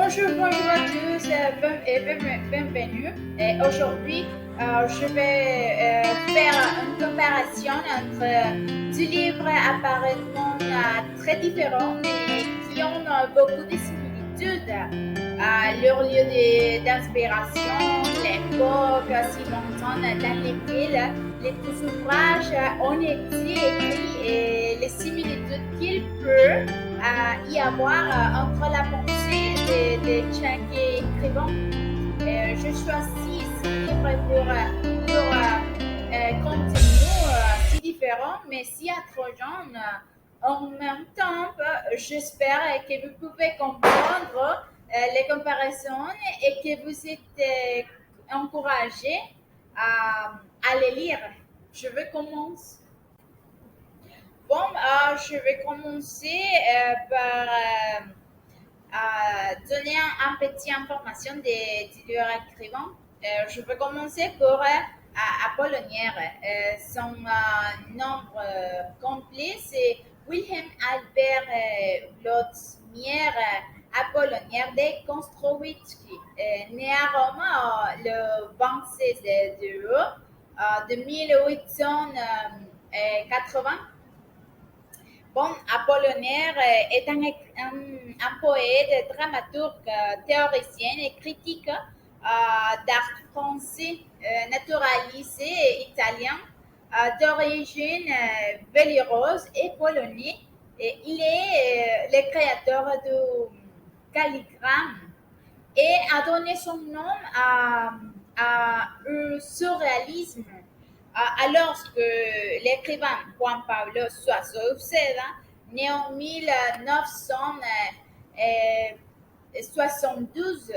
Bonjour à tous bienvenue. Aujourd'hui, je vais faire une comparaison entre deux livres apparemment très différents mais qui ont beaucoup de similitudes. Leur lieu d'inspiration, l'époque si longtemps dans lesquelles les deux ouvrages ont été écrits et les similitudes qu'il peut y avoir entre la pensée de chaque écrivain. Je choisis ce livre pour contenu si différent, mais si attrayant en même temps. J'espère que vous pouvez comprendre les comparaisons et que vous êtes encouragés à les lire. Je vais commencer. Bon, je vais commencer par donner un petit information de leur écrivain. Je vais commencer pour Apollinaire. Son nom complet, c'est Wilhelm Albert Wlodzimierz Apollinaire de Konstrowitski, né à Rome le 26 de 1880. Bon, Apollinaire est un poète, dramaturge, théoricien et critique d'art français naturalisé italien d'origine vélireuse et polonais. Et il est le créateur du calligramme et a donné son nom au surréalisme. Alors que l'écrivain Juan Pablo Suazo Uceda, né en 1972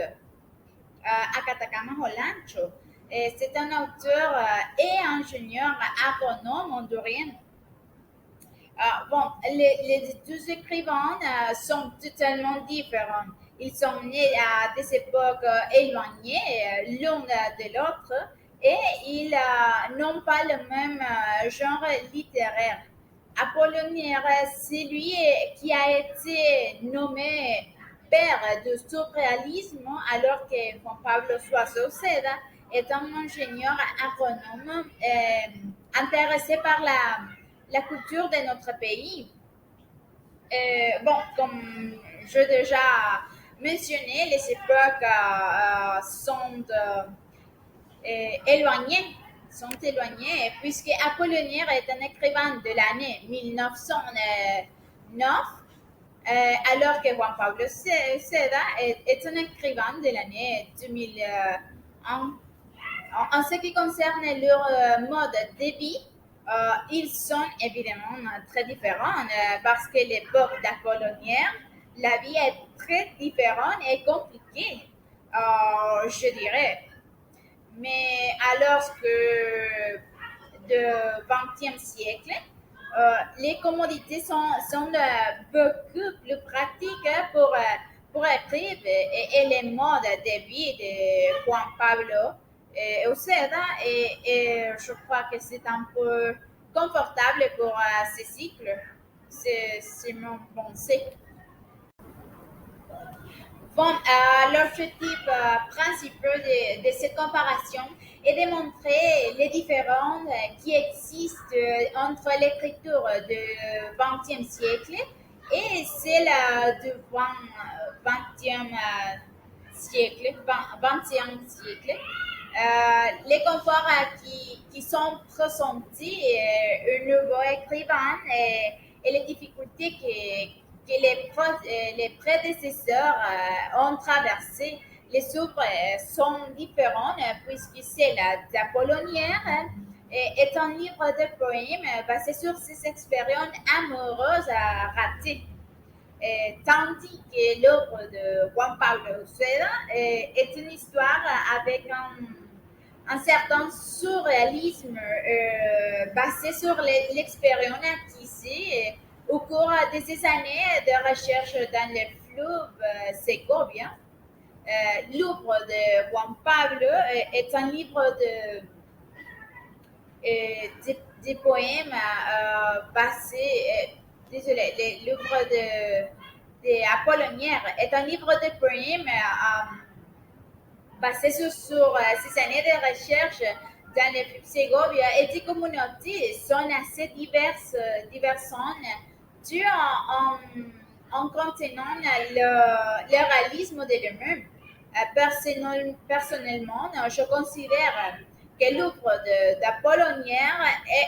à Catacama, Hollande, c'est un auteur et ingénieur agronome hondurien. Bon, les deux écrivains sont totalement différents. Ils sont nés à des époques éloignées l'un de l'autre et ils n'ont pas le même genre littéraire. Apollinaire, c'est lui qui a été nommé père du surréalisme, alors que Juan Pablo Suazo Seda est un ingénieur agronome intéressé par la culture de notre pays. Bon, comme je déjà mentionné, les époques éloignées, sont éloignées, puisque Apollinaire est un écrivain de l'année 1909, alors que Juan Pablo Seda est un écrivain de l'année 2001. En ce qui concerne leur mode de vie, ils sont évidemment très différents parce que l'époque d'Apollinaire, la vie est très différente et compliquée, je dirais. Mais alors que de 20e siècle, les commodités sont beaucoup plus pratiques pour écrire et les modes de vie de Juan Pablo Uceda et je crois que c'est un peu confortable pour ce cycle. C'est mon pensée. Bon, l'objectif principal de cette comparaison est de montrer les différences qui existent entre l'écriture du XXe siècle et celle du 20e siècle. 20e siècle. Les conforts qui sont pressentis au nouveau écrivain et les difficultés que les prédécesseurs ont traversées. Les œuvres sont différentes puisque celle d'Apollinaire est un livre de poèmes basé sur ses expériences amoureuses ratées. Tandis que l'œuvre de Juan Pablo Uceda est une histoire avec un certain surréalisme basé sur l'expérience acquise au cours de ces années de recherche dans le fleuve Ségovia. L'œuvre de Juan Pablo est un livre de poèmes basé, désolé, l'œuvre d'Apollinaire est un livre de poèmes basé sur 6 années de recherche dans le Ségovia et des communautés sont assez diverses dû en contenant le réalisme de l'humain. Personnellement, je considère que l'œuvre d'Apollinaire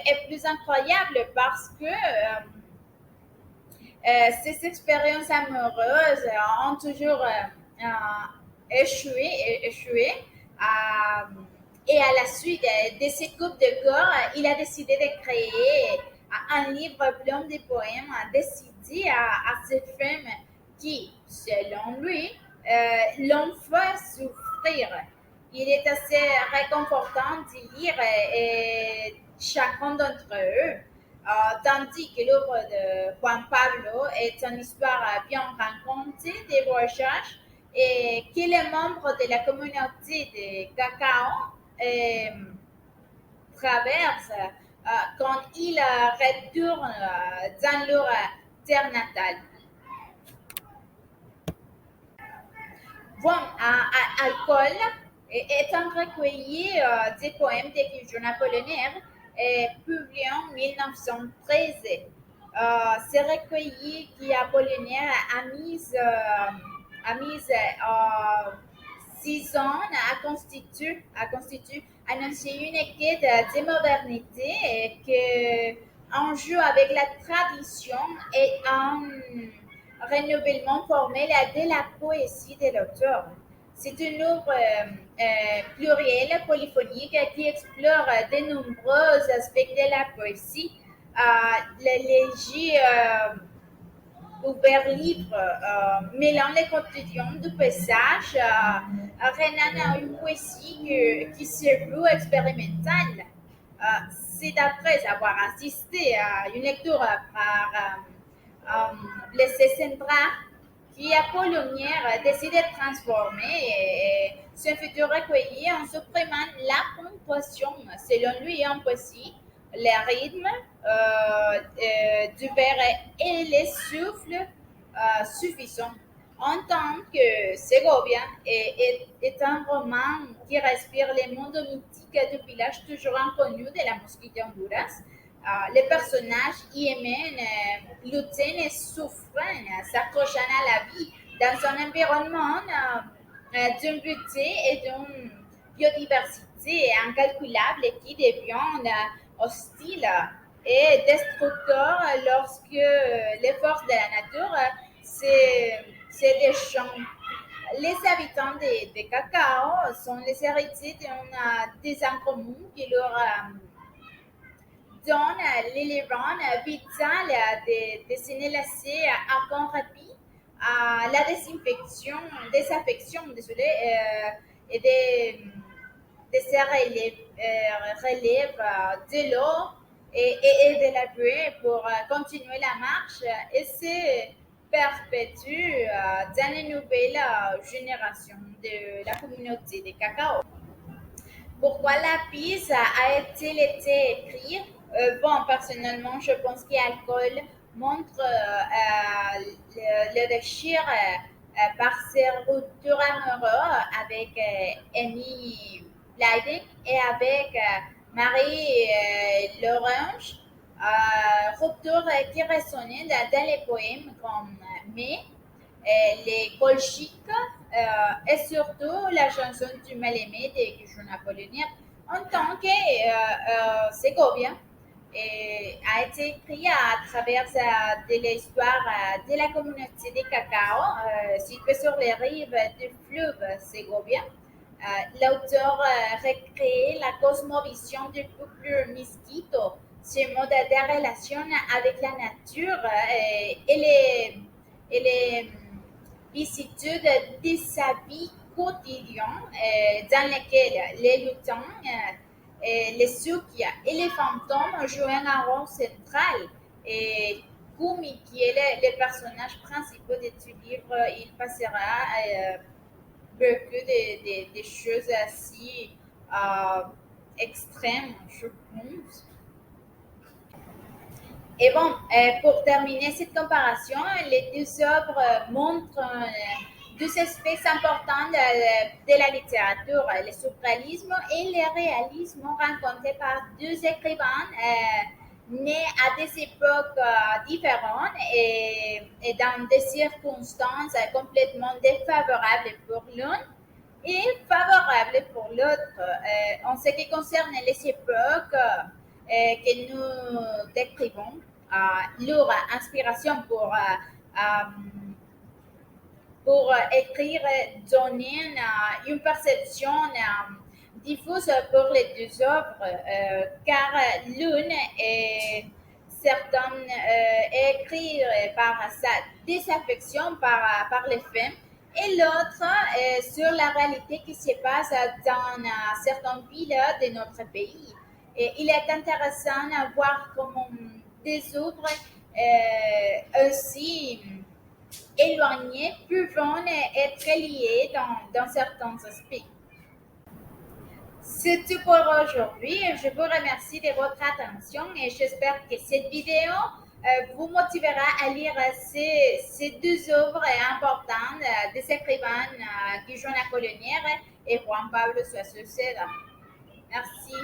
est plus incroyable parce que ces expériences amoureuses ont toujours échoué. Et à la suite de ces coupes de corps, il a décidé de créer un livre plein de poèmes décidé à cette femme qui, selon lui, l'ont fait souffrir. Il est assez réconfortant de lire chacun d'entre eux. Tandis que l'œuvre de Juan Pablo est une histoire bien racontée des voyages et que les membres de la communauté de cacao traversent quand ils retournent dans leur terre natale. Bon, Alcool est un recueilli des poèmes d'écriture napoléonaire publié en 1913. Ce recueilli qui Apollinaire a mis 6 ans à constituer annoncer une quête de modernité et que en joue avec la tradition et un renouvellement formel de la poésie de l'auteur. C'est une œuvre plurielle, polyphonique, qui explore de nombreux aspects de la poésie. L'élégie ouvert libre, mêlant les quotidiens du paysage, Renan a une poésie qui se veut expérimentale. C'est après avoir assisté à une lecture par les Césendras qui Apollinaire décide de transformer son futur recueilli en supprimant la ponctuation, selon lui en poésie, le rythme du vers et les souffles suffisants. En tant que Ségovia est un roman qui respire les mondes mythiques du village toujours inconnu de la mosquée d'Honduras. Les personnages y émènent, luttent et souffrent, s'accrochant à la vie dans un environnement d'une beauté et d'une biodiversité incalculable qui devient hostile et destructeur lorsque les forces de la nature se déchaînent. Les habitants de Cacao sont les héritiers d'un dessin commun qui leur donne l'élément vital de s'élacer à bon rapide à la désaffection, désolé, et de se relève de l'eau et de la pluie pour continuer la marche et se perpétue dans les nouvelles générations de la communauté de cacao. Pourquoi la piste a-t-il été écrite? Bon, personnellement, je pense qu'Alcool montre le déchir par ses ruptures amoureuses avec Amy Blythe et avec Marie Lorange, ruptures qui résonnaient dans les poèmes comme Mais les colchiques et surtout la chanson du mal-aimé de Guillaume Apollinaire en tant que Ségovia a été écrit à travers de l'histoire de la communauté de cacao située sur les rives du fleuve Ségovia. L'auteur recrée la cosmovision du peuple mosquito, ce mode de relation avec la nature et les vicissitudes de sa vie quotidienne dans lesquelles les lutins, les souks et les fantômes jouent un rôle central. Et Kumi, qui est le personnage principal de ce livre, il passera beaucoup de choses assez extrêmes, je pense. Et bon, pour terminer cette comparaison, les deux œuvres montrent deux aspects importants de la littérature, le surréalisme et le réalisme rencontrés par deux écrivains nés à des époques différentes et dans des circonstances complètement défavorables pour l'un et favorables pour l'autre. En ce qui concerne les époques que nous décrivons, leur inspiration pour écrire donnait une perception diffuse pour les deux œuvres, car l'une est certaine écrire par sa désaffection par les femmes et l'autre sur la réalité qui se passe dans certaines villes de notre pays. Et il est intéressant de voir comment des œuvres aussi éloignées peuvent être liées dans certains aspects. C'est tout pour aujourd'hui. Je vous remercie de votre attention et j'espère que cette vidéo vous motivera à lire ces deux œuvres importantes des écrivains Guillaume Apollinaire et Juan Pablo Suazo. Merci.